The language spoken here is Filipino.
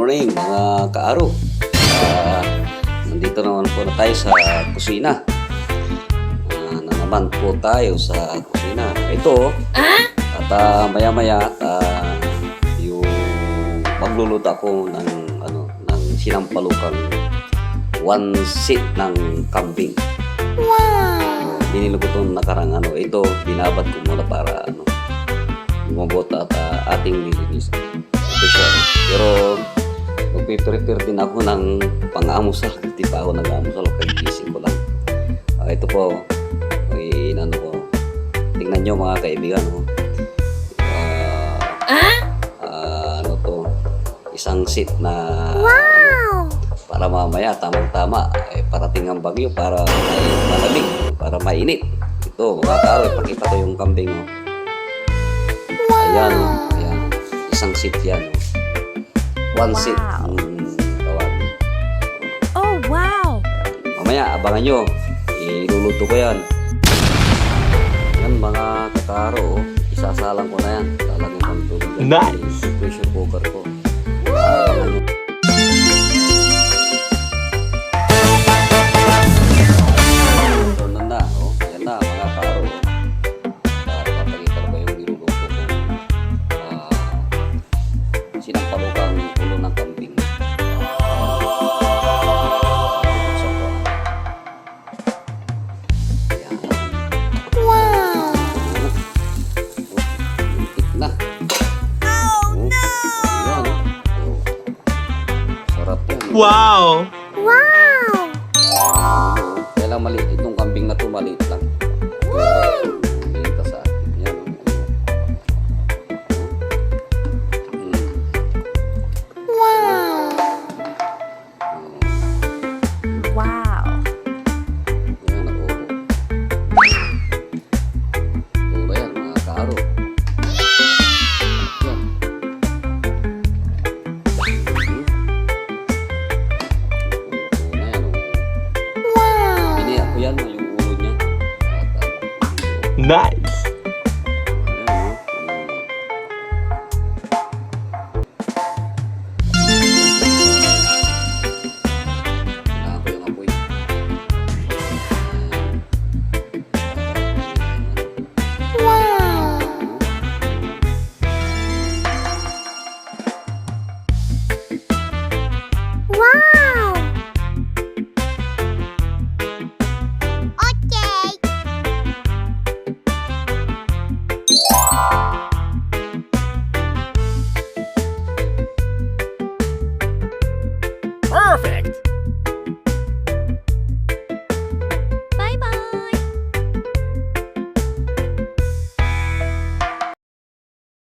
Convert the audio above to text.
morning mga kaaro. Nandito naman po na tayo sa kusina. Na naman po tayo sa kusina. Ito, at maya maya yung magluluto ako ng sinampalokan one seat ng kambing. Wow! Binili ko itong nakarang ito, binabad ko muna para lumabot at ating lilinis. Ito siya. Pero magpiprepare din ako ng pang-amusal. Hindi pa ako nag-amusal, kagising ko lang. Ito po, may ko. Tingnan nyo mga kaibigan. Isang seat na para mamaya tamang-tama parating ang bagyo para malamig, para mainit. Ito mga kaaro, ipakita ko yung kambing. Ayan, ayan. Isang seat yan. One seat. Tawagin. Oh, wow! Mamaya, abangan nyo. Iluluto ko yan. Yan mga kakaro. Isasalang ko na yan. Lalagyan ko ng tubig. Nice! Pressure cooker ko. Abangan nyo. Yan na mga kakaro. Papakita ko yung niluluto ko. Sinampalokan ulo ng kambing. Wow! Muntik na. Oh, no! Ayan, sarap yan. Wow! Wow! Kailang maliit. Itong kambing na ito maliit lang. Binita sa akin. Yan. Wow! Wow! Yan, Tulo yan, mga kaaro. Yan. Tulo na yan, Wow! Biniyak ko yan, yung ulo niya. Nice! Kailangan ko yung apoy. Wow! Wow! Okay. Perfect!